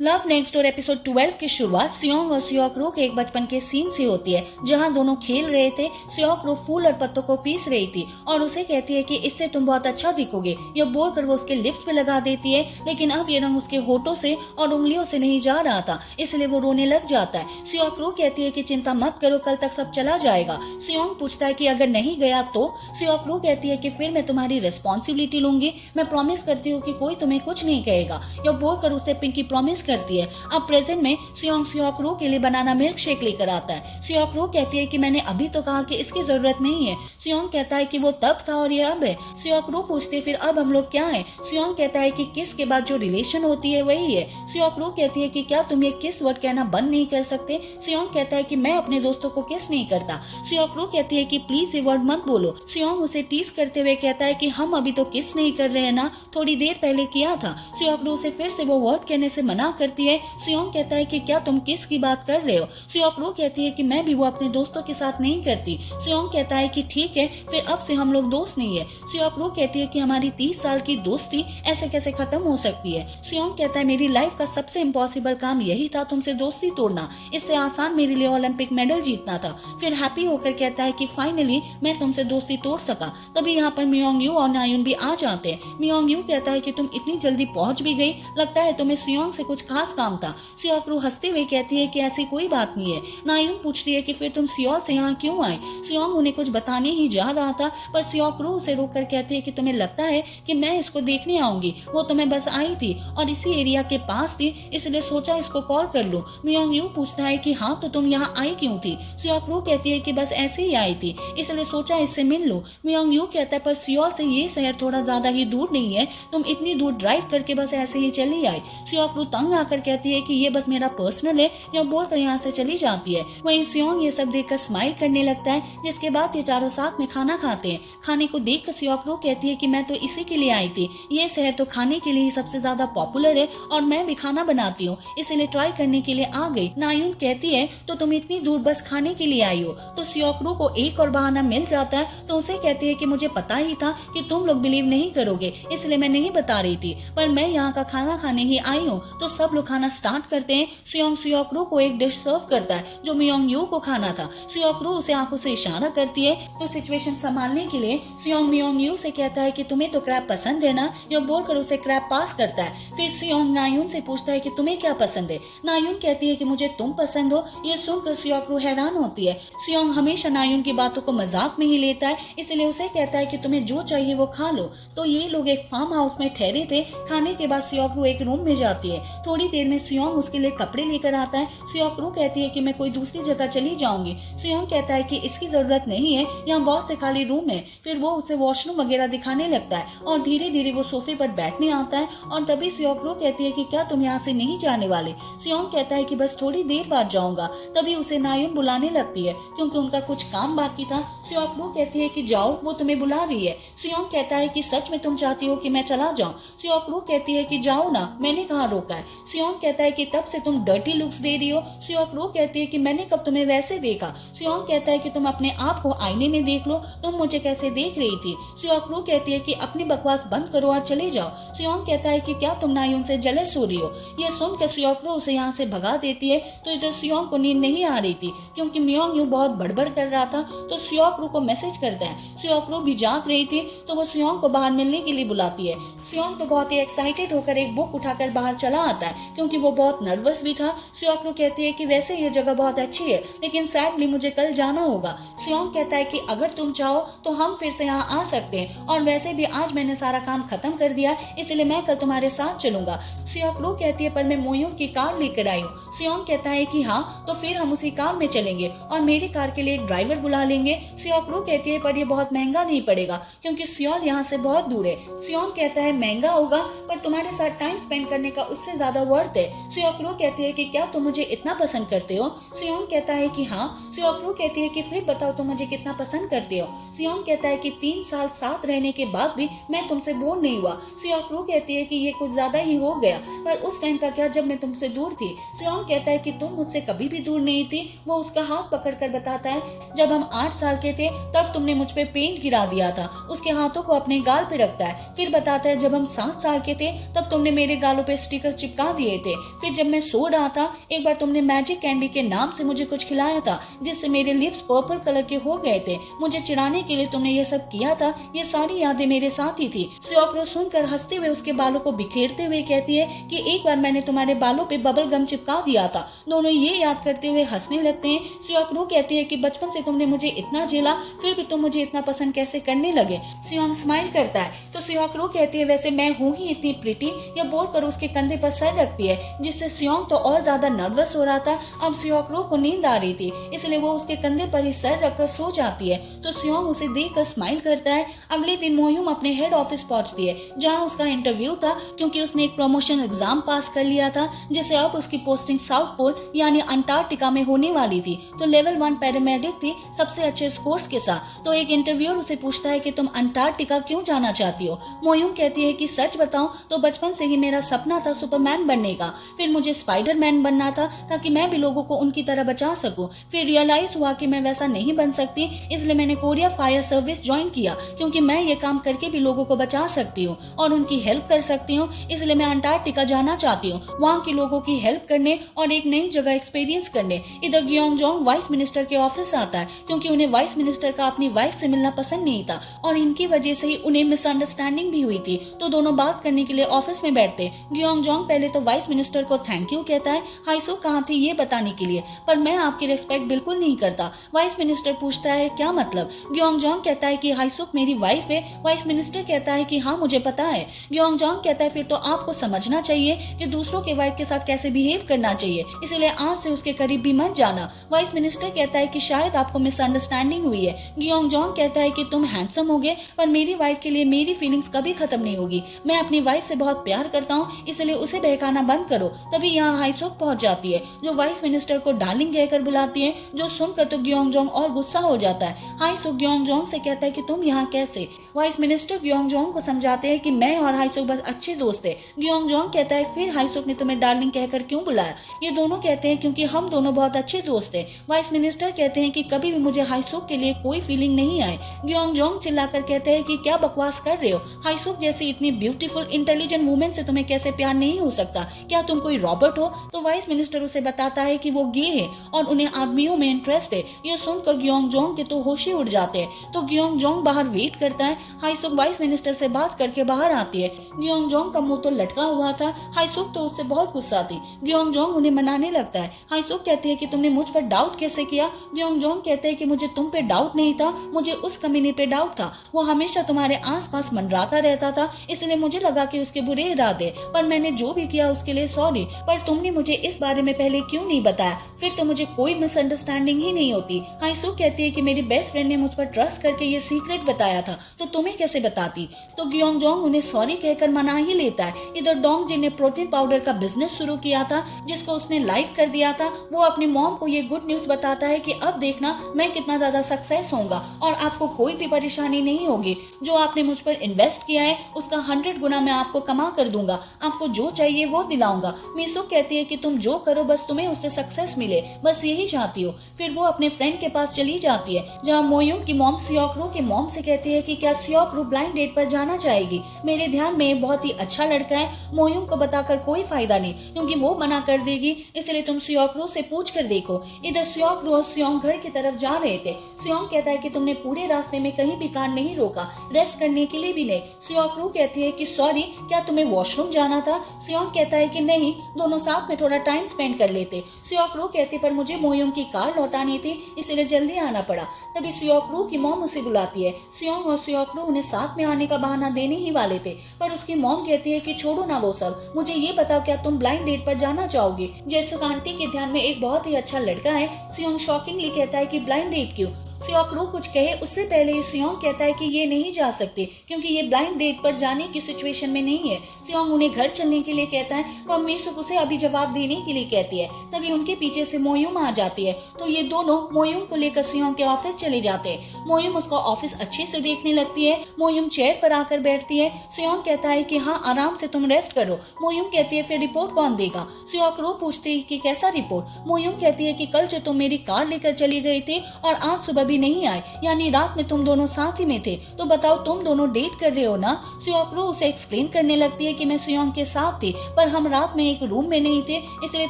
Love next door episode 12 की शुरुआत सियोंग और सियोकरो के एक बचपन के सीन से होती है, जहां दोनों खेल रहे थे। सियोकरो फूल और पत्तों को पीस रही थी और उसे कहती है कि इससे तुम बहुत अच्छा दिखोगे। यह बोलकर वो उसके लिप्स पे लगा देती है, लेकिन अब ये रंग उसके होठों से और उंगलियों से नहीं जा रहा था, इसलिए वो रोने लग जाता है। सियोकरो कहती है कि चिंता मत करो, कल तक सब चला जाएगा। सियोंग पूछता है कि अगर नहीं गया तो? सियोकरो कहती है कि फिर मैं तुम्हारी रिस्पॉन्सिबिलिटी लूंगी, मैं प्रॉमिस करती हूँ कि कोई तुम्हें कुछ नहीं कहेगा। यह बोलकर उसे पिंकी प्रॉमिस करती है। अब प्रेजेंट में सियोंग सियोकरो के लिए बनाना मिल्क शेक लेकर आता है। सियोकरो कहती है कि मैंने अभी तो कहा कि इसकी जरूरत नहीं है। सियोंग कहता है कि वो तब था और ये अब है। सियोकरो पूछती है फिर अब हम लोग क्या है? सियोंग कहता है कि किस के बाद जो रिलेशन होती है वही है। सियोकरो कहती है कि क्या तुम ये किस वर्ड कहना बंद नहीं कर सकते? सियोंग कहता है कि मैं अपने दोस्तों को किस नहीं करता। सियोकरो कहती है कि प्लीज ये वर्ड मत बोलो। सियोंग उसे टीज करते हुए कहता है कि हम अभी तो किस नहीं कर रहे हैं ना, थोड़ी देर पहले किया था। सियोकरो उसे फिर से वो वर्ड कहने से मना करती है। सियोंग कहता है कि क्या तुम किस की बात कर रहे हो? सियोकरो कहती है कि मैं भी वो अपने दोस्तों के साथ नहीं करती। सियोंग कहता है कि ठीक है, फिर अब से हम लोग दोस्त नहीं है। सियोकरो कहती है कि हमारी 30 साल की दोस्ती ऐसे कैसे खत्म हो सकती है? सियोंग कहता है मेरी लाइफ का सबसे इम्पॉसिबल काम यही था तुमसे दोस्ती तोड़ना, इससे आसान मेरे लिए ओलंपिक मेडल जीतना था। फिर हैप्पी होकर कहता है कि फाइनली मैं तुमसे दोस्ती तोड़ सका। तभी यहाँ पर मियोंग यू और नायुन भी आ जाते हैं। मियोंग यू कहता है कि तुम इतनी जल्दी पहुंच भी गई, लगता है तुम्हें सियोंग से कुछ खास काम था। सियोकरो हंसते हुए कहती है कि ऐसी कोई बात नहीं है। नायुन पूछती है कि फिर तुम सियोल से यहाँ क्यों आए? सियोंग उन्हें कुछ बताने ही जा रहा था, पर सियोकरो उसे रोककर कहती है कि तुम्हें लगता है कि मैं इसको देखने आऊंगी? वो तो मैं बस आई थी और इसी एरिया के पास थी, इसलिए सोचा इसको कॉल कर लूं। मियोंग यू पूछता है कि हाँ तो तुम यहाँ आई क्यों थी? सियोकरो कहती है कि बस ऐसे ही आई थी, इसलिए सोचा इससे मिल लूं। मियोंग यू कहता है पर सियोल से ये शहर थोड़ा ज्यादा ही दूर नहीं है, तुम इतनी दूर ड्राइव करके बस ऐसे ही चली आई। सियोकरो तंग आकर कहती है कि ये बस मेरा पर्सनल है, यह बोलकर यहाँ से चली जाती है। वहीं सियोंग ये सब देखकर स्माइल करने लगता है, जिसके बाद ये चारों साथ में खाना खाते हैं। खाने को देखकर सियोकरो कहती है कि मैं तो इसी के लिए आई थी, ये शहर तो खाने के लिए ही सबसे ज्यादा पॉपुलर है और मैं भी खाना बनाती हूँ, इसलिए ट्राई करने के लिए आ गई। नायुन कहती है तो तुम इतनी दूर बस खाने के लिए आई हो? तो सियोकरो को एक और बहाना मिल जाता है, तो उसे कहती है कि मुझे पता ही था कि तुम लोग बिलीव नहीं करोगे, इसलिए मैं नहीं बता रही थी, पर मैं यहाँ का खाना खाने ही आई हूँ। तो सब लोग खाना स्टार्ट करते हैं। सियोंग सियोकरो को एक डिश सर्व करता है जो मियोंग यू को खाना था। सियोकरो उसे आंखों से इशारा करती है, तो सिचुएशन संभालने के लिए सियोंग मियोंग यू से कहता है कि तुम्हें तो क्रैब पसंद है ना, यह बोलकर उसे क्रैब पास करता है। फिर सियोंग नायुन से पूछता है कि तुम्हें क्या पसंद है? नायुन कहती है कि मुझे तुम पसंद हो। ये सुनकर सियोकरो हैरान होती है। सियोंग हमेशा नायुन की बातों को मजाक में ही लेता है, इसलिए उसे कहता है कि तुम्हें जो चाहिए वो खा लो। तो ये लोग एक फार्म हाउस में ठहरे थे। खाने के बाद सियोकरो एक रूम में जाती है। थोड़ी देर में सियोंग उसके लिए कपड़े लेकर आता है। सियोकरो कहती है कि मैं कोई दूसरी जगह चली जाऊंगी। सियोंग कहता है कि इसकी जरूरत नहीं है, यहाँ बहुत से खाली रूम है। फिर वो उसे वॉशरूम वगैरह दिखाने लगता है और धीरे धीरे वो सोफे पर बैठने आता है। और तभी सियोकरो कहती है कि क्या तुम यहाँ से नहीं जाने वाले? सियोंग कहता है कि बस थोड़ी देर बाद जाऊंगा। तभी उसे नायुन बुलाने लगती है क्योंकि उनका कुछ काम बाकी था। सियोकरो कहती है कि जाओ, वो तुम्हें बुला रही है। सियोंग कहता है कि सच में तुम चाहती हो कि मैं चला जाऊं? सियोकरो कहती है कि जाओ ना, मैंने कहाँ रोका है। सियोंग कहता है कि तब से तुम डर्टी लुक्स दे रही हो। सियोकरो कहती है कि मैंने कब तुम्हें वैसे देखा? सियोंग कहता है कि तुम अपने आप को आईने में देख लो, तुम मुझे कैसे देख रही थी? सियोकरो कहती है कि अपनी बकवास बंद करो और चले जाओ। सियोंग कहता है कि क्या तुम नायुन से जेलस हो रही हो? ये सुनकर सियोकरो उसे यहाँ से भगा देती है। तो इधर सियोंग को नींद नहीं आ रही थी क्योंकि मियोंग यू बहुत बड़बड़ कर रहा था। तो सियोकरो को मैसेज करता है। सियोकरो भी जाग रही थी, तो वो सियोंग को बाहर मिलने के लिए बुलाती है। सियोंग तो बहुत ही एक्साइटेड होकर एक बुक उठाकर बाहर चला आता है क्योंकि वो बहुत नर्वस भी था। सियोकरो कहती है कि वैसे ये जगह बहुत अच्छी है, लेकिन सैडली मुझे कल जाना होगा। सियोंग कहता है कि अगर तुम चाहो तो हम फिर से यहाँ आ सकते हैं, और वैसे भी आज मैंने सारा काम खत्म कर दिया, इसलिए मैं कल तुम्हारे साथ चलूंगा। सियोकरो कहती है पर मैं मोयोंग की कार लेकर आई हूँ। सियोंग कहता है कि हाँ तो फिर हम उसी कार में चलेंगे और मेरी कार के लिए एक ड्राइवर बुला लेंगे। सियोकरो कहती है पर ये बहुत महंगा नहीं पड़ेगा क्योंकि सियोल यहाँ से बहुत दूर है। सियोंग कहता है महंगा होगा पर तुम्हारे साथ टाइम स्पेंड करने का उससे ज्यादा वर्थ है। सियोकरो कहती है कि क्या तुम मुझे इतना पसंद करते हो? सियोंग कहता है कि हाँ। सियोकरो कहती है कि फिर बताओ तुम मुझे कितना पसंद करते हो? सियोंग कहता है कि 3 साल साथ रहने के बाद भी मैं तुमसे बोर नहीं हुआ। सियोकरो कहती है कि ये कुछ ज्यादा ही हो गया, पर उस टाइम का क्या जब मैं तुमसे दूर थी? सियोंग कहता है कि तुम मुझसे कभी भी दूर नहीं थी। वो उसका हाथ पकड़कर बताता है जब हम 8 साल के थे तब तुमने मुझ पे पेंट गिरा दिया था। उसके हाथों को अपने गाल पे रखता है। फिर बताता है जब हम 7 साल के थे तब तुमने मेरे गालों पे स्टिकर चिपका चिपका दिए थे। फिर जब मैं सो रहा था एक बार तुमने मैजिक कैंडी के नाम से मुझे कुछ खिलाया था जिससे मेरे लिप्स पर्पल कलर के हो गए थे। मुझे चिढ़ाने के लिए तुमने ये सब किया था। ये सारी यादें मेरे साथ ही थी। स्योक्रो सुनकर हंसते हुए उसके बालों को बिखेरते हुए कहती है कि एक बार मैंने तुम्हारे बालों पे बबल गम चिपका दिया था। दोनों ये याद करते हुए हंसने लगते हैं। स्योक्रो कहती है कि बचपन से तुमने मुझे इतना झेला फिर भी तुम मुझे इतना पसंद कैसे करने लगे। सियोंग स्माइल करता है तो स्योक्रो कहती है वैसे मैं हूँ ही इतनी प्रिटी। यह बोलकर उसके कंधे पर सर रखती है जिससे सियोंग तो और ज्यादा नर्वस हो रहा था। अब स्योक्रो को नींद आ रही थी इसलिए वो उसके कंधे पर ही सर रखकर सो जाती है तो सियोंग उसे देखकर स्माइल करता है। अगले दिन मोयूम अपने हेड ऑफिस पहुंचती है जहां उसका इंटरव्यू था क्योंकि उसने एक प्रमोशन एग्जाम पास कर लिया था जिससे अब उसकी पोस्टिंग साउथ पोल यानी अंटार्कटिका में होने वाली थी। तो लेवल 1 पैरामेडिक थी सबसे अच्छे स्कोर्स के साथ। तो एक इंटरव्यूअर उसे पूछता है कि तुम अंटार्कटिका क्यों जाना चाहती हो। मोयूम कहती है कि सच बताऊं तो बचपन से ही मेरा सपना था सुपरमैन बनने का। फिर मुझे स्पाइडरमैन बनना था ताकि मैं भी लोगों को उनकी तरह बचा सकूं। फिर रियलाइज हुआ कि मैं वैसा नहीं बन सकती इसलिए मैंने कोरिया फायर सर्विस ज्वाइन किया क्योंकि मैं ये काम करके भी लोगों को बचा सकती हूँ और उनकी हेल्प कर सकती हूँ। इसलिए मैं अंटार्कटिका जाना चाहती हूँ वहाँ के लोगों की हेल्प करने और एक नई जगह एक्सपीरियंस करने। इधर ग्योंगजोंग वाइस मिनिस्टर के ऑफिस आता है क्योंकि उन्हें वाइस मिनिस्टर का अपनी वाइफ से मिलना पसंद नहीं था और इनकी वजह से ही उन्हें मिसअंडरस्टैंडिंग भी हुई थी। तो दोनों बात करने के लिए ऑफिस में बैठते। ग्योंगजोंग पहले तो वाइस मिनिस्टर को थैंक यू कहता है हाइसुक कहाँ थी ये बताने के लिए, पर मैं आपकी रिस्पेक्ट बिल्कुल नहीं करता। वाइस मिनिस्टर पूछता है क्या मतलब। ग्योंगजोंग कहता है कि हाइसुक मेरी वाइफ है। वाइस मिनिस्टर कहता है कि हाँ मुझे पता है। ग्योंगजोंग कहता है फिर तो आपको समझना चाहिए कि दूसरों के वाइफ के साथ कैसे बिहेव करना चाहिए, इसलिए आज से उसके करीब भी मत जाना। वाइस मिनिस्टर कहता है कि शायद आपको मिसअंडरस्टैंडिंग हुई है। ग्योंगजोंग कहता है कि तुम हैंडसम होगे पर मेरी वाइफ के लिए मेरी फीलिंग्स कभी खत्म नहीं होगी। मैं अपनी वाइफ से बहुत प्यार करता हूँ इसलिए उसे बहकाना बंद करो। तभी यहाँ हाइसुक पहुंच जाती है जो वाइस मिनिस्टर को डार्लिंग कहकर बुलाती है, जो सुनकर तो ग्योंगजोंग और गुस्सा हो जाता है। हाइसुक ग्योंगजोंग से कहता है कि तुम यहाँ कैसे। वाइस मिनिस्टर ग्योंगजोंग को समझाते हैं कि मैं और हाइसुक बस अच्छे दोस्त है। ग्योंगजोंग कहता है फिर हाइसुक ने तुम्हें डार्लिंग कहकर क्यों बुलाया। ये दोनों कहते हैं क्योंकि हम दोनों बहुत अच्छे दोस्त हैं। वाइस मिनिस्टर कहते हैं कि कभी भी मुझे हाइसुक के लिए कोई फीलिंग नहीं आए। ग्योंगजोंग चिल्लाकर कहते हैं कि क्या बकवास कर रहे हो, हाइसुक जैसी इतनी ब्यूटीफुल इंटेलिजेंट वुमेन से तुम्हें कैसे प्यार नहीं हो सकता, क्या तुम कोई रॉबर्ट हो। तो वाइस मिनिस्टर उसे बताता है कि वो गे है और उन्हें आदमियों में इंटरेस्ट है। ये सुनकर ग्योंगजोंग के तो होश ही उड़ जाते हैं। तो ग्योंगजोंग बाहर वेट करता है। हाइसुक वाइस मिनिस्टर से बात करके बाहर आती है। ग्योंगजोंग का मुंह तो लटका हुआ था। हाइसुक तो उससे बहुत गुस्सा थी। ग्योंगजोंग उन्हें मनाने लगता है। हाइसुक कहती है कि तुमने मुझ पर डाउट कैसे किया। ग्योंगजोंग कहते हैं कि मुझे तुम पे डाउट नहीं था, मुझे उस कमीने पे डाउट था। वो हमेशा तुम्हारे आसपास मंडराता रहता था इसलिए मुझे लगा कि उसके बुरे इरादे, पर मैंने जो भी किया उसके लिए सॉरी। पर तुमने मुझे इस बारे में पहले क्यों नहीं बताया, फिर तो मुझे कोई मिसअंडरस्टैंडिंग ही नहीं होती। हाइसुक कहती है कि मेरी बेस्ट फ्रेंड ने मुझ पर ट्रस्ट करके ये सीक्रेट बताया था तो तुम्हें कैसे बताती। तो ग्योंगजोंग उन्हें सॉरी कहकर मना ही लेता है। इधर डोंगजिन ने प्रोटीन पाउडर का बिजनेस शुरू किया था जिसको उसने लाइव कर दिया था। वो अपनी मॉम को ये गुड न्यूज बताता है कि अब देखना मैं कितना ज्यादा सक्सेस होऊंगा और आपको कोई भी परेशानी नहीं होगी। जो आपने मुझ पर इन्वेस्ट किया है उसका 100 गुना मैं आपको कमा कर दूंगा, आपको जो चाहिए वो दिलाऊंगा। मिसुक कहती है कि तुम जो करो बस तुम्हें उससे सक्सेस मिले, बस यही चाहती हो। फिर वो अपने फ्रेंड के पास चली जाती है जहाँ मोयूम की मॉम स्योक्रो के मॉम से कहती है कि क्या स्योक्रो ब्लाइंड डेट पर जाना चाहेगी। मेरे ध्यान में बहुत ही अच्छा लड़का है। मोयूम को बताकर कोई फायदा नहीं क्योंकि वो मना कर देगी, इसलिए तुम स्योक्रो से पूछ कर देखो। इधर स्योक्रो और स्योंग घर की तरफ जा रहे थे। स्योंग कहता है कि तुमने पूरे रास्ते में कहीं भी कार नहीं रोका, रेस्ट करने के लिए भी नहीं। स्योक्रो कहती है कि सॉरी क्या तुम्हें वॉशरूम जाना था। स्योंग कहता है कि नहीं, दोनों साथ में थोड़ा टाइम स्पेंड कर लेते। स्योक्रो कहती पर मुझे मोयूम की कार लौटानी थी इसलिए जल्दी आना पड़ा। तभी स्योक्रो की मॉम उसे बुलाती है। स्योंग और स्योक्रो उन्हें साथ में आने का बहाना देने ही वाले थे पर उसकी मॉम कहती है कि छोड़ो ना वो सब, मुझे ये बताओ क्या तुम ब्लाइंड डेट पर जाना चाहोगे। जैसुक आंटी के ध्यान में एक बहुत ही अच्छा लड़का है। स्योंग शॉकिंगली कहता है कि ब्लाइंड डेट क्यों। स्योक्रो कुछ कहे उससे पहले स्योंग कहता है कि ये नहीं जा सकते क्योंकि ये ब्लाइंड डेट पर जाने की सिचुएशन में नहीं है। स्योंग उन्हें घर चलने के लिए कहता है पर मिसुक उसे अभी जवाब देने के लिए कहती है। तभी उनके पीछे से मोयूम आ जाती है तो ये दोनों मोयूम को लेकर स्योंग के ऑफिस चले जाते हैं। मोयूम उसका ऑफिस अच्छे से देखने लगती है। मोयूम चेयर पर आकर बैठती है। स्योंग कहता है कि हाँ आराम से तुम रेस्ट करो। मोयूम कहती है फिर रिपोर्ट कौन देगा। स्योक्रो पूछती है कि कैसा रिपोर्ट। मोयूम कहती है कि कल जो तुम मेरी कार लेकर चली गई थी और आज सुबह भी भी नहीं आए, यानी रात में तुम दोनों साथ ही में थे, तो बताओ तुम दोनों डेट कर रहे हो ना। सुयोक रो उसे एक्सप्लेन करने लगती है कि मैं सुयोंग के साथ थी, पर हम रात में एक रूम में नहीं थे, इसलिए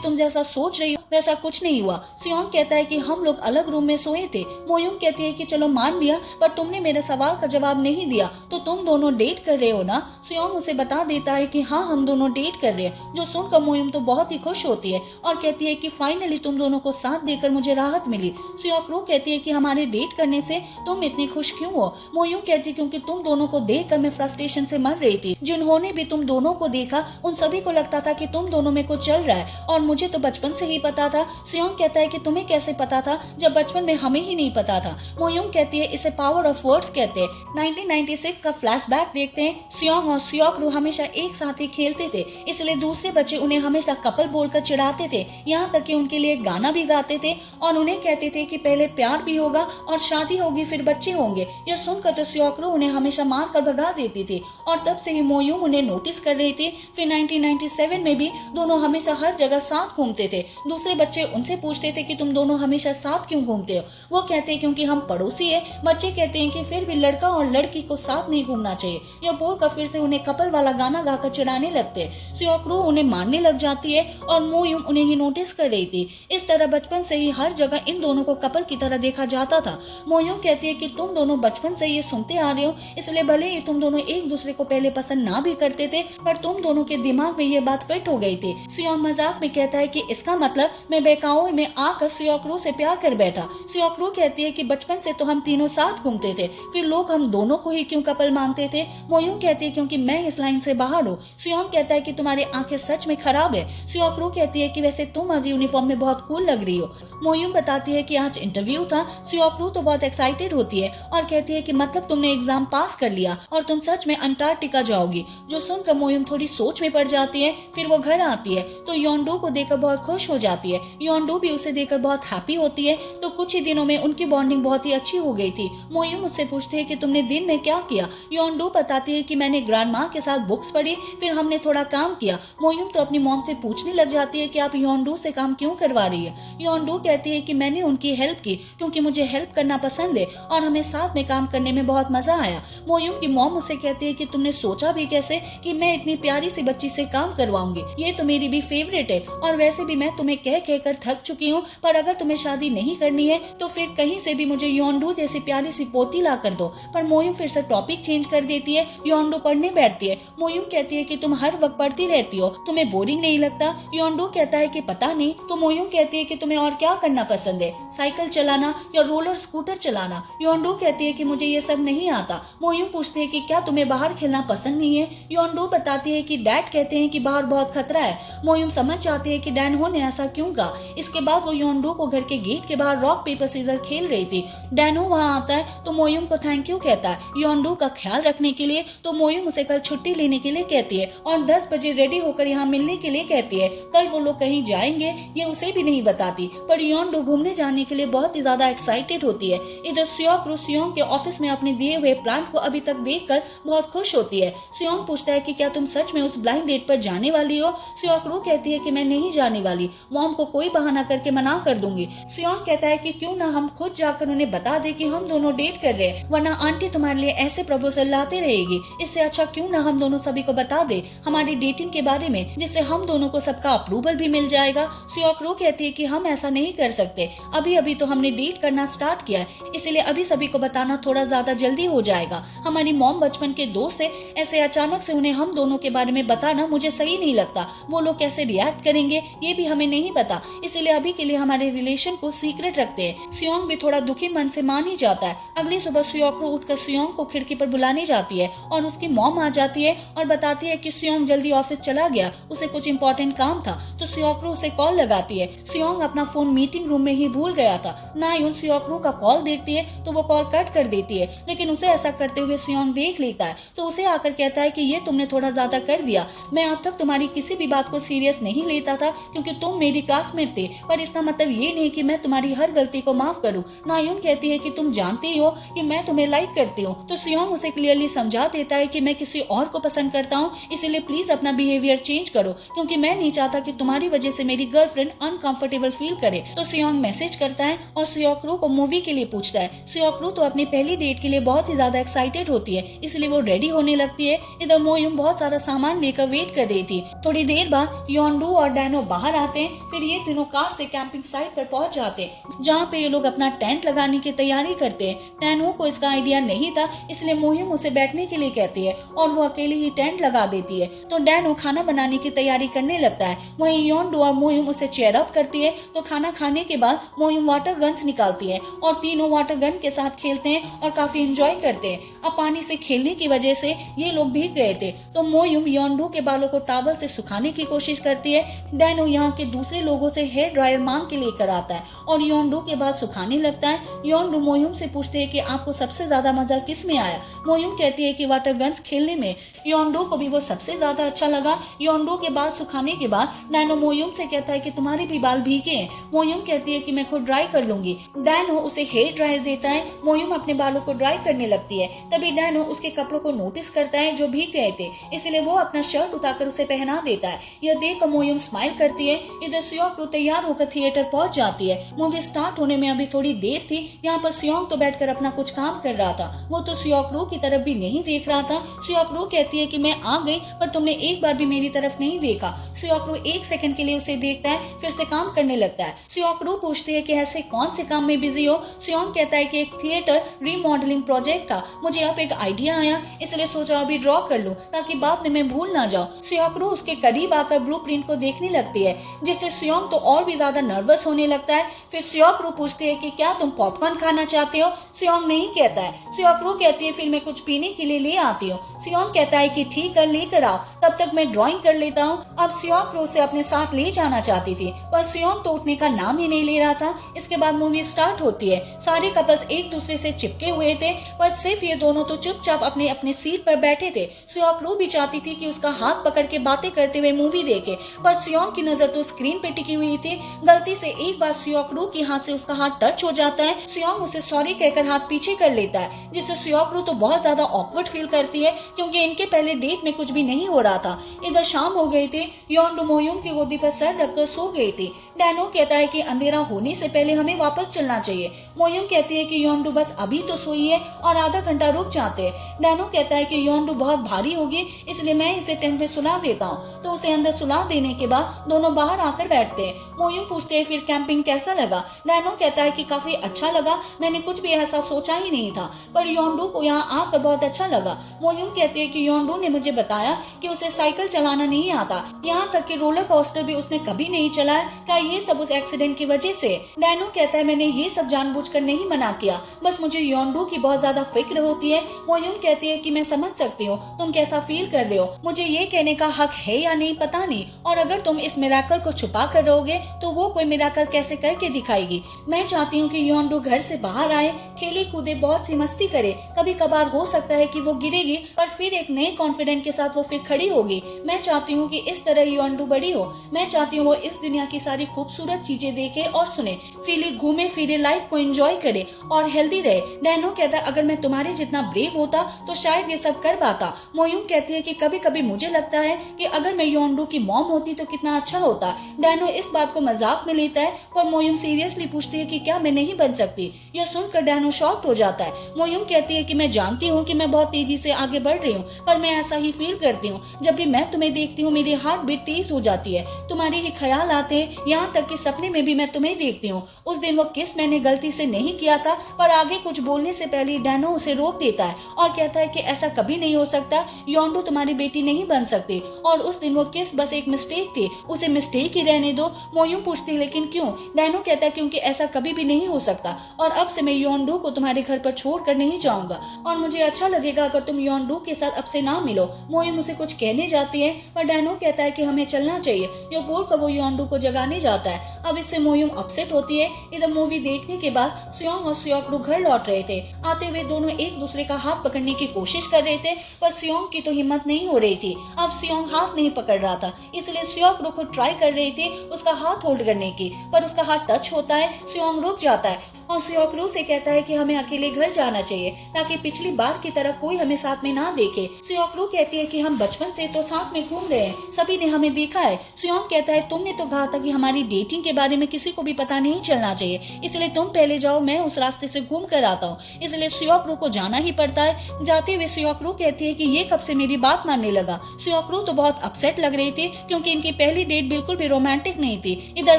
तुम जैसा सोच रही हो वैसा कुछ नहीं हुआ। सुयोंग कहता है कि हम लोग अलग रूम में सोए थे। मोयूंग कहती है कि चलो मान लिया, पर तुमने मेरे सवाल का जवाब नहीं दिया, तो तुम दोनों डेट कर रहे हो ना। सुयोंग उसे बता देता है कि हाँ हम दोनों डेट कर रहे हैं, जो सुनकर मोयूंग तो बहुत ही खुश होती है और कहती है कि फाइनली तुम दोनों को साथ देकर मुझे राहत मिली। सुयोक रो कहती है कि हमारे डेट करने से तुम इतनी खुश क्यों हो। मोयूंग कहती है क्योंकि तुम दोनों को देखकर मैं फ्रस्ट्रेशन से मर रही थी। जिन्होंने भी तुम दोनों को देखा उन सभी को लगता था कि तुम दोनों में कुछ चल रहा है, और मुझे तो बचपन से ही पता था। सुयोंग कहता है कि तुम्हें कैसे पता था जब बचपन में हमें ही नहीं पता था। मोयूंग कहती है इसे पावर ऑफ वर्ड्स कहते हैं। 1996 का फ्लैशबैक देखते हैं। सुयोंग और सुयोक रो हमेशा एक साथ ही खेलते थे, इसलिए दूसरे बच्चे उन्हें हमेशा कपल बोलकर चिढ़ाते थे, यहाँ तक कि उनके लिए गाना भी गाते थे और उन्हें कहते थे कि पहले प्यार भी होगा और शादी होगी फिर बच्चे होंगे। यह सुनकर तो सुयोक रो उन्हें हमेशा मार कर भगा देती थी और तब से ही मोयूंग उन्हें नोटिस कर रही थी। फिर 1997 में भी दोनों हमेशा हर जगह साथ घूमते थे। दूसरे बच्चे उनसे पूछते थे कि तुम दोनों हमेशा साथ क्यों घूमते हो। वो कहते हैं क्योंकि हम पड़ोसी है। बच्चे कहते हैं कि फिर भी लड़का और लड़की को साथ नहीं घूमना चाहिए। यह बोलकर फिर से उन्हें कपल वाला गाना गाकर चिढ़ाने लगते। सुयोक रो उन्हें मारने लग जाती है और मोयूंग उन्हें ही नोटिस कर रही थी। इस तरह बचपन से ही हर जगह इन दोनों को कपल की तरह देखा जाता था। मोयूंग कहती है कि तुम दोनों बचपन से ये सुनते आ रहे हो, इसलिए भले ही तुम दोनों एक दूसरे को पहले पसंद ना भी करते थे, पर तुम दोनों के दिमाग में ये बात फिट हो गई थी। सुयोंग मजाक में कहता है कि इसका मतलब मैं बेकाओ में आकर सुयोक रो से प्यार कर बैठा। सुयोक रो कहती है कि बचपन से तो हम तीनों साथ घूमते थे, फिर लोग हम दोनों को ही क्यों कपल मानते थे। मोयूंग कहती है क्योंकि मैं इस लाइन से बाहर हूँ। सुयोंग कहता है कि तुम्हारी आंखें सच में खराब है। सुयोक रो कहती है कि वैसे तुम आज यूनिफॉर्म में बहुत कूल लग रही हो। मोयूंग बताती है कि आज इंटरव्यू था। सुयोक रो तो बहुत एक्साइटेड होती है और कहती है कि मतलब तुमने एग्जाम पास कर लिया और तुम सच में अंटार्कटिका जाओगी। जो सुनकर मोयूंग थोड़ी सोच में पड़ जाती है। फिर वो घर आती है तो योंडो को देखकर बहुत खुश हो जाती है। योंडो भी उसे देखकर बहुत हैप्पी होती है। तो कुछ ही दिनों में उनकी बॉन्डिंग बहुत ही अच्छी हो गई थी। मोयूंग उससे पूछती है कि तुमने दिन में क्या किया। योंडो बताती है कि मैंने ग्रैंड माँ के साथ बुक्स पढ़ी, फिर हमने थोड़ा काम किया। मोयूंग तो अपनी मॉम से पूछने लग जाती है कि आप योंडो से काम क्यों करवा रही है। योंडो कहती है कि मैंने उनकी हेल्प की क्योंकि मुझे हेल्प करना पसंद है और हमें साथ में काम करने में बहुत मजा आया। मोयूंग की मॉम उससे कहती है कि तुमने सोचा भी कैसे कि मैं इतनी प्यारी सी बच्ची से काम करवाऊंगी। ये तो मेरी भी फेवरेट है और वैसे भी मैं तुम्हें कह कर थक चुकी हूँ, पर अगर तुम्हें शादी नहीं करनी है तो फिर कहीं से भी मुझे योंडो जैसी प्यारी सी पोती ला कर दो। पर मोयूंग फिर से टॉपिक चेंज कर देती है। योंडो पढ़ने बैठती है। मोयूंग कहती है कि तुम हर वक्त पढ़ती रहती हो, तुम्हें बोरिंग नहीं लगता। योंडो कहता है कि पता नहीं। तो मोयूंग कहती है कि तुम्हें और क्या करना पसंद है, साइकिल चलाना या रोलर स्कूटर चलाना। योंडो कहती है कि मुझे ये सब नहीं आता। मोयूंग पूछती है कि क्या तुम्हें बाहर खेलना पसंद नहीं है। योंडो बताती है कि डैड कहते हैं कि बाहर बहुत खतरा है। मोयूंग समझ जाती है कि डैनहो ने ऐसा क्यों कहा। इसके बाद वो योंडो को घर के गेट के बाहर रॉक पेपर सीजर खेल रही थी। डैनहो वहाँ आता है तो मोयूंग को थैंक यू कहता है योंडो का ख्याल रखने के लिए। तो मोयूंग उसे कल छुट्टी लेने के लिए कहती है और 10 बजे रेडी होकर यहाँ मिलने के लिए कहती है। कल वो लोग कहीं जाएंगे ये उसे भी नहीं बताती, पर योंडो घूमने जाने के लिए बहुत ही ज्यादा एक्साइटेड होती है। इधर सुयोक रो सुयोंग के ऑफिस में अपने दिए हुए प्लान को अभी तक देखकर बहुत खुश होती है। सुयोंग पूछता है कि क्या तुम सच में उस ब्लाइंड डेट पर जाने वाली हो। सुयोक रो कहती है कि मैं नहीं जाने वाली, मॉम को कोई बहाना करके मना कर दूंगी। सुयोंग कहता है कि क्यों ना हम खुद जाकर उन्हें बता दे कि हम दोनों डेट कर रहे हैं, वरना आंटी तुम्हारे लिए ऐसे प्रपोजल लाते रहेगी। इससे अच्छा क्यों ना हम दोनों सभी को बता दे हमारी डेटिंग के बारे में, जिससे हम दोनों को सबका अप्रूवल भी मिल जाएगा। सुयोक रो कहती है कि हम ऐसा नहीं कर सकते, अभी अभी तो हमने डेट करना स्टार्ट किया है, इसलिए अभी सभी को बताना थोड़ा ज्यादा जल्दी हो जाएगा। हमारी मॉम बचपन के दोस्त है, ऐसे अचानक से उन्हें हम दोनों के बारे में बताना मुझे सही नहीं लगता। वो लोग कैसे रिएक्ट करेंगे ये भी हमें नहीं पता, इसलिए अभी के लिए हमारे रिलेशन को सीक्रेट रखते हैं। सुयोंग भी थोड़ा दुखी मन से मान ही जाता है। अगली सुबह सुयोक रो उठकर सुयोंग को खिड़की पर बुलाने जाती है और उसकी मॉम आ जाती है और बताती है कि सुयोंग जल्दी ऑफिस चला गया, उसे कुछ इम्पोर्टेंट काम था। तो सुयोक रो उसे कॉल लगाती है। सुयोंग अपना फोन मीटिंग रूम में ही भूल गया था। नायुन सुयोक रो का कॉल देखती है तो वो कॉल कट कर देती है, लेकिन उसे ऐसा करते हुए सुयोंग देख लेता है तो उसे आकर कहता है कि ये तुमने थोड़ा ज्यादा कर दिया। मैं अब तक तुम्हारी किसी भी बात को सीरियस नहीं लेता था क्योंकि तुम मेरी क्लासमेट थे, पर इसका मतलब ये नहीं कि मैं तुम्हारी हर गलती को माफ करूं। नायुन कहती है कि तुम जानती हो कि मैं तुम्हें लाइक करती हूँ। तो सियोंग उसे क्लियरली समझा देता है कि मैं किसी और को पसंद करता हूँ, इसीलिए प्लीज अपना बिहेवियर चेंज करो, क्योंकि मैं नहीं चाहता कि तुम्हारी वजह से मेरी गर्लफ्रेंड अनकंफर्टेबल फील करे। तो सियोंग मैसेज करता है और सियोकरू को मूवी के लिए पूछता है। सियोकरू तो अपनी पहली डेट के लिए बहुत ही ज्यादा एक्साइटेड होती है, इसलिए वो रेडी होने लगती है। इधर मोयुम बहुत सारा सामान लेकर वेट कर रही थी। थोड़ी देर बाद योंडू और डैनो बाहर आते हैं। फिर ये तीनों कार से कैंपिंग साइट पर पहुंच जाते हैं, जहाँ पे ये लोग अपना टेंट लगाने की तैयारी करते हैं। डैनो को इसका आइडिया नहीं था, इसलिए मोयुम उसे बैठने के लिए कहती है और वो अकेली ही टेंट लगा देती है। तो डैनो खाना बनाने की तैयारी करने लगता है। वहीं योंडू और मोयुम उसे चेयर अप करती है। तो खाना खाने के बाद मोयुम वाटर गन्स निकालती है और तीनों वाटर गन के साथ खेलते हैं और काफी एंजॉय करते हैं। अब पानी से खेलने की वजह से ये लोग भीग गए थे, तो मोयुम योंडू के बालों को टॉवल से सुखाने की कोशिश करती है। डैनो यहाँ के दूसरे लोगों से हेयर ड्रायर मांग के लेकर आता है और योंडू के बाल सुखाने लगता है। योंडू मोयुम से पूछते हैं कि आपको सबसे ज्यादा मजा किस में आया। मोयुम कहती है कि वाटर गन्स खेलने में। योंडू को भी वो सबसे ज्यादा अच्छा लगा। योंडू के बाल सुखाने के बाद डैनो मोयुम से कहता है कि तुम्हारे भी बाल भीगे हैं। मोयुम कहती है कि मैं खुद ड्राई कर लूंगी। डैनो उसे हेयर ड्रायर देता है। मोयुम अपने बालों को ड्राई करने लगती है। तभी डैनो उसके कपड़ों को नोटिस करता है जो भीग गए थे, इसलिए वो अपना शर्ट उतारकर उसे पहना देता है। यह देखकर मोयुम स्माइल करती है। इधर सियोंग तैयार होकर थिएटर पहुंच जाती है। मूवी स्टार्ट होने में अभी थोड़ी देर थी। यहाँ पर सियोंग तो बैठकर अपना कुछ काम कर रहा था। वो तो सियोकरू की तरफ भी नहीं देख रहा था। सियोकरू कहती है कि मैं आ गई, पर तुमने एक बार भी मेरी तरफ नहीं देखा। सियोकरू एक सेकंड के लिए उसे देखता है, फिर से काम करने लगता है। सियोकरू पूछती है कि ऐसे कौन से काम में बिजी हो। सियोंग कहता है कि एक थिएटर रीमॉडलिंग प्रोजेक्ट था, मुझे अब एक आइडिया आया, इसलिए सोचा अभी ड्रॉ कर लूं ताकि बाद में मैं भूल ना जाऊं। सियोकरू उसके करीब आकर ब्लूप्रिंट को देखने लगती है, जिससे सियोंग तो और भी ज्यादा नर्वस होने लगता है। फिर सियोकरू पूछती है कि क्या तुम पॉपकॉर्न खाना चाहते हो। सियोंग नहीं कहता है। सियोकरू कहती है फिर मैं कुछ पीने के लिए ले आती हूँ। सियोंग कहता है कि ठीक है, लेकर आओ, तब तक मैं ड्राइंग कर लेता हूँ। अब सियोकरू उसे अपने साथ ले जाना चाहती थी, पर सियोंग तो उठने का नाम ही नहीं ले रहा था। इसके बाद मूवी स्टार्ट होती है। सारे कपल्स एक दूसरे से चिपके हुए थे, पर सिर्फ ये दोनों तो चुपचाप अपने अपने सीट पर बैठे थे। सियोकरू भी चाहती थी कि उसका हाथ पकड़ के बातें करते हुए मूवी देखे, पर सियोंग की नजर तो स्क्रीन पे टिकी हुई थी। गलती से एक बार सियोकरू के हाथ से उसका हाथ टच हो जाता है। सियोंग उसे सॉरी कहकर हाथ पीछे कर लेता है, जिससे सियोकरू तो बहुत ज्यादा ऑकवर्ड फील करती है, क्योंकि इनके पहले डेट में कुछ भी नहीं हो रहा था। इधर शाम हो गई थी। योंडू मोयुम की गोदी पर सर रखकर सो गई थी। डैनो कहता है कि अंधेरा होने से पहले हमें वापस चलना चाहिए। मोयुम कहती है कि योंडू बस अभी तो सोई है और आधा घंटा रुक जाते हैं। डैनो कहता है कि योंडू बहुत भारी होगी, इसलिए मैं इसे टेंट में सुला देता हूँ। तो उसे अंदर सुला देने के बाद दोनों बाहर आकर बैठते हैं। मोयुम पूछते हैं फिर कैंपिंग कैसा लगा। डैनो कहता है कि काफी अच्छा लगा, मैंने कुछ भी ऐसा सोचा ही नहीं था, पर योंडू को यहाँ आकर बहुत अच्छा लगा। मोयुम कहती है कि योंडू ने मुझे बताया कि उसे साइकिल चलाना नहीं आता, यहाँ तक कि रोलर कोस्टर भी उसने कभी नहीं चलाया। क्या ये सब उस एक्सीडेंट की वजह से? डैनो कहता है मैंने ये सब जानबूझकर नहीं मना किया, बस मुझे योंडू की बहुत ज्यादा फिक्र होती है। मोयुम कहती है कि मैं समझ सकती हूँ तुम कैसा फील कर रहे हो, मुझे ये कहने का हक है या नहीं पता नहीं, और अगर तुम इस मिराकल को छुपा कर रहोगे तो वो कोई मिराकल कैसे करके दिखाएगी। मैं चाहती हूँ कि योंडू घर से बाहर आए, खेले कूदे, बहुत सी मस्ती करे। कभी कभार हो सकता है कि वो गिरेगी, पर फिर एक नए कॉन्फिडेंस के साथ वो फिर खड़ी होगी। मैं चाहती हूँ कि इस तरह योंडू बड़ी हो। मैं चाहती हूँ वो इस दुनिया की सारी खूबसूरत चीजें देखे और सुने, फ्रीली घूमे फिरे, लाइफ को एंजॉय करे और हेल्दी रहे। डैनो कहता है अगर मैं तुम्हारे जितना ब्रेव होता तो शायद ये सब कर पाता। मोयुम कहती है कि कभी कभी मुझे लगता है कि अगर मैं योंडू की मॉम होती तो कितना अच्छा होता। डैनो इस बात को मजाक में लेता है, पर मोयुम सीरियसली पूछती है कि क्या मैं नहीं बन सकती। यह सुनकर डैनो शॉक्ड हो जाता है। मोयुम कहती है कि मैं जानती हूँ कि मैं बहुत तेजी से आगे बढ़ रही हूँ, पर मैं ऐसा ही फील करती हूँ। जब भी मैं तुम्हें देखती हूँ मेरी हार्ट बीट तेज हो जाती है, तुम्हारे ही ख्याल आते हैं, यहाँ तक कि सपने में भी मैं तुम्हें देखती हूँ। उस दिन वो किस मैंने गलती से नहीं किया था, पर आगे कुछ बोलने से पहले डैनो उसे रोक देता है और कहता है कि ऐसा कभी नहीं हो सकता, योंडू तुम्हारी बेटी नहीं बन सकती, और उस दिन वो किस बस एक मिस्टेक थी, उसे मिस्टेक ही रहने दो। मोयुम पूछती लेकिन क्यों? डैनो कहता है क्योंकि ऐसा कभी भी नहीं हो सकता, और अब से मैं योंडू को तुम्हारे घर पर छोड़ कर नहीं जाऊंगा, और मुझे अच्छा लगेगा अगर तुम योंडू के साथ अब से ना मिलो। मोयुम उसे कुछ कहने जाती है, पर डैनो कहता है कि हमें चलना चाहिए। यो बोलकर वो योंडू को जगाने जाता है। अब इससे मोयूम अपसेट होती है। इधर मूवी देखने के बाद सियोंग और सियोक घर लौट रहे थे। आते हुए दोनों एक दूसरे का हाथ पकड़ने की कोशिश कर रहे थे, पर सियोंग की तो हिम्मत नहीं हो रही थी। अब सियोंग हाथ नहीं पकड़ रहा था, इसलिए सियोक खुद ट्राई कर रही थी उसका हाथ होल्ड करने की, पर उसका हाथ टच होता है। सियोंग रुक जाता है और सियोक से कहता है कि हमें अकेले घर जाना चाहिए ताकि पिछली बार की तरह कोई हमें साथ में ना देखे। सियोक कहती है कि हम बचपन से तो साथ में घूम रहे हैं, सभी ने हमें देखा है। सियोंग कहता है तुमने तो कहा था कि हमारी डेटिंग के बारे में किसी को भी पता नहीं चलना चाहिए, इसलिए तुम पहले जाओ, मैं उस रास्ते से घूम कर आता हूँ। इसलिए सियोक को जाना ही पड़ता है। जाते हुए सियोक कहती है कि ये कब से मेरी बात मानने लगा। सियोक तो बहुत अपसेट लग रही थी क्योंकि इनकी पहली डेट बिल्कुल भी रोमांटिक नहीं थी। इधर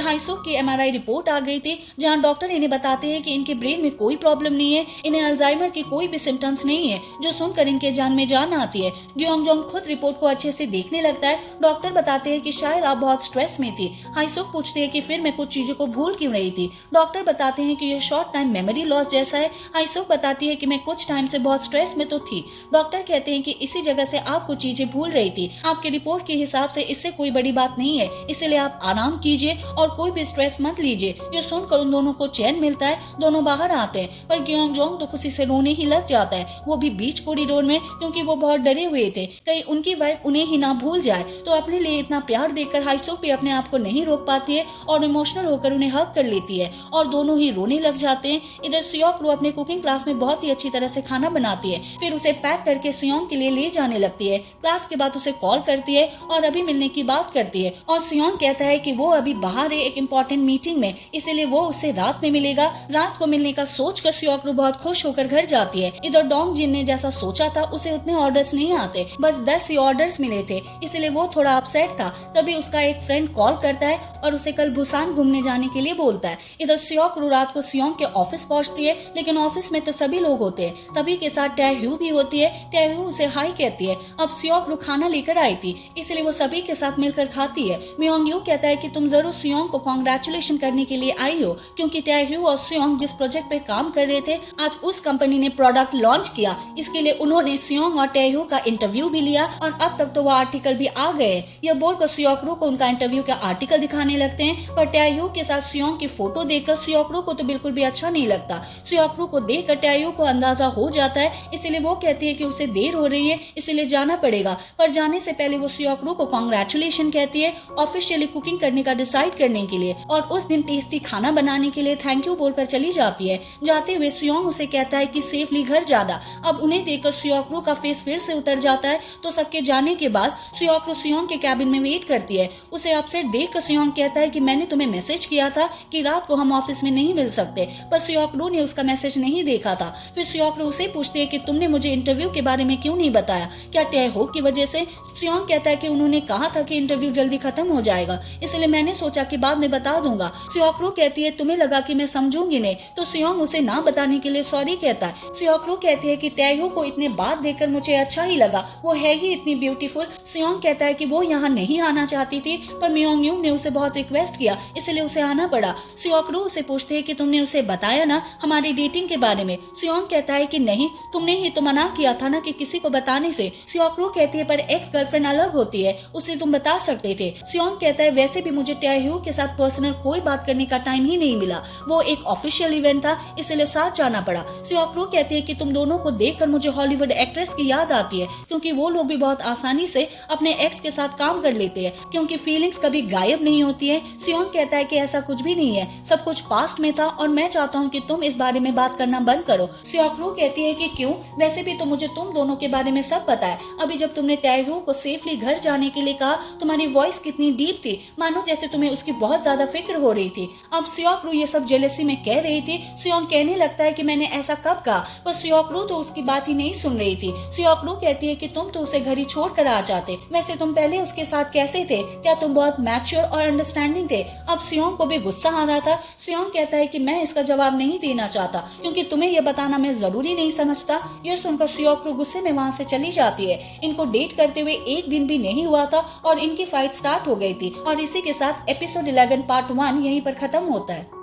हाईसुक की MRI रिपोर्ट आ गई थी, जहाँ डॉक्टर इन्हें बताते हैं कि इनके ब्रेन में कोई प्रॉब्लम नहीं है, इन्हें अल्जाइमर की कोई भी सिम्टम्स नहीं है, जो सुनकर इनके जान में जान आती है। ग्योंगजोंग खुद रिपोर्ट को अच्छे से देखने लगता है। डॉक्टर बताते हैं कि शायद आप बहुत स्ट्रेस में थी। हाईसुक पूछते हैं कि फिर मैं कुछ चीजों को भूल क्यों रही थी। डॉक्टर बताते हैं कि ये शॉर्ट टाइम मेमोरी लॉस जैसा है। हाईसुक बताती है कि मैं कुछ टाइम से बहुत स्ट्रेस में तो थी। डॉक्टर कहते हैं कि इसी जगह से आप कुछ चीजें भूल रही थी। आपकी रिपोर्ट के हिसाब से इससे कोई बड़ी बात नहीं है, इसलिए आप आराम कीजिए और कोई भी स्ट्रेस मत लीजिए। ये सुनकर उन दोनों को चैन मिलता है। दोनों बाहर आते हैं, पर ग्योंगजोंग तो खुशी से रोने ही लग जाता है, वो भी बीच कॉरिडोर में, क्योंकि वो बहुत डरे हुए थे कहीं उनकी वाइफ उन्हें ही ना भूल जाए। तो अपने लिए इतना प्यार देखकर हाईसुक भी अपने आप को नहीं रोक पाती है और इमोशनल होकर उन्हें हग कर लेती है और दोनों ही रोने लग जाते हैं। इधर सियोक अपने कुकिंग क्लास में बहुत ही अच्छी तरह से खाना बनाती है, फिर उसे पैक करके सियोंग के लिए ले जाने लगती है। क्लास के बाद उसे कॉल करती है और अभी मिलने की बात करती है और सियोंग कहता है कि वो अभी बाहर है एक इम्पोर्टेंट मीटिंग में, इसलिए वो उससे रात में मिलेगा। रात को मिलने का सोचकर सियोक बहुत खुश होकर घर जाती है। इधर डोंग जिन ने जैसा सोचा था उसे उतने ऑर्डर्स नहीं आते, बस 10 ही ऑर्डर्स मिले थे, इसलिए वो थोड़ा अपसेट था। तभी उसका एक फ्रेंड कॉल करता है और उसे कल बुसान घूमने जाने के लिए बोलता है। इधर सियोक रात को सियोंग के ऑफिस पहुंचती है, लेकिन ऑफिस में तो सभी लोग होते हैं, सभी के साथ टैह्यू भी होती है। टैह्यू उसे हाई कहती है। अब सियोक खाना लेकर आई थी, इसलिए वो सभी के साथ मिलकर खाती है। म्योंगयू कहता है कि तुम जरूर सियोंग को कांग्रेचुलेशन करने के लिए आई हो, क्योंकि टैह्यू और सियोंग जिस प्रोजेक्ट पे काम कर रहे थे आज उस कंपनी ने प्रोडक्ट लॉन्च किया, इसके लिए उन्होंने सियोंग और टैह्यू का इंटरव्यू भी लिया और अब तक तो वो आर्टिकल भी आ गए। यह बोलकर सियोक को उनका इंटरव्यू का आर्टिकल दिखाने लगते हैं, पर टैह्यू के साथ सियोंग की फोटो देखकर सियोक को तो बिल्कुल भी अच्छा नहीं लगता। सियोक को देखकर टैह्यू को अंदाजा हो जाता है, इसलिए वो कहती है कि उसे देर हो रही है, इसलिए जाना पड़ेगा। पर जाने से पहले वो सियोक को कांग्रेचुलेशन कहती है ऑफिशियली कुकिंग करने का डिसाइड करने के लिए, और उस दिन टेस्टी खाना बनाने के लिए थैंक यू बोलकर चली जाती है। जाते हुए सियोंग उसे कहता है कि सेफली घर जाना। अब उन्हें देखकर सियोक का फेस फिर से उतर जाता है। तो सबके जाने के बाद सियोंग के कैबिन में वेट करती है। उसे अपसेट देखकर सियोंग कहता है कि मैंने तुम्हें मैसेज किया था कि रात को हम ऑफिस में नहीं मिल सकते, पर सियोक ने उसका मैसेज नहीं देखा था। फिर सियोक उसे पूछती है कि तुमने मुझे इंटरव्यू के बारे में क्यों नहीं बताया, क्या टैह्यू की वजह से? सियोंग कहता है कि उन्होंने कहा था कि इंटरव्यू जल्दी खत्म हो जाएगा, इसलिए मैंने सोचा कि बाद में बता दूंगा। सियोक कहती है तुम्हें लगा कि मैं समझूंगी नहीं, तो सियोंग उसे ना बताने के लिए सॉरी कहता है। सियोक कहती है कि टैह्यू को इतने बात देखकर मुझे अच्छा ही लगा, वो है ही इतनी ब्यूटीफुल। सियोंग कहता है कि वो यहाँ नहीं आना चाहती थी, पर म्योंगयू ने उसे बहुत रिक्वेस्ट किया, इसलिए उसे आना पड़ा। सियोक उसे पूछते है कि तुमने उसे बताया ना हमारी डेटिंग के बारे में? सियोंग कहता है कि नहीं, तुमने ही तो मना किया था ना कि किसी को बताने से। सियोक कहती है पर एक्स गर्लफ्रेंड अलग होती है, उसे तुम बता सकते थे। सियोंग कहता है वैसे भी मुझे टैह्यू के साथ पर्सनल कोई बात करने का टाइम ही नहीं मिला, वो एक ऑफिशियल इवेंट था, इसलिए साथ जाना पड़ा। सियोक कहती है कि तुम दोनों को देखकर मुझे हॉलीवुड एक्ट्रेस की याद आती है, क्योंकि वो लोग भी बहुत आसानी से अपने एक्स के साथ काम कर लेते हैं, क्योंकि फीलिंग्स कभी गायब नहीं होती है। सियोंग कहता है कि ऐसा कुछ भी नहीं है, सब कुछ पास्ट में था और मैं चाहता हूँ कि तुम इस बारे में बात करना बंद करो। सियोक कहती है कि क्यों, वैसे भी तो मुझे तुम दोनों के बारे में सब पता है। अभी जब तुमने टैह्यू को सेफली घर जाने के लिए कहा, तुम्हारी वॉइस कितनी डीप थी, मानो जैसे तुम्हें उसकी बहुत ज्यादा फिक्र हो रही थी। अब सियोक ये सब जेलसी में कह रही थी। सियोंग कहने लगता है कि मैंने ऐसा कब कहा, पर सियोक तो उसकी बात ही नहीं सुन रही थी। सियोक कहती है कि तुम तो उसे घर ही छोड़ कर आ जाते, वैसे तुम पहले उसके साथ कैसे थे, क्या तुम बहुत मैच्योर और अंडरस्टैंडिंग थे? अब सियोंग को भी गुस्सा आ रहा था। सियोंग कहता है कि मैं इसका जवाब नहीं देना चाहता, क्योंकि तुम्हें यह बताना मैं जरूरी नहीं समझता। यह सुनकर सियोक गुस्से में वहाँ से चली जाती है। इनको डेट करते हुए एक दिन भी नहीं हुआ था और इनकी फाइट स्टार्ट हो गई थी। और इसी के साथ एपिसोड 11 पार्ट 1 यहीं पर खत्म होता है।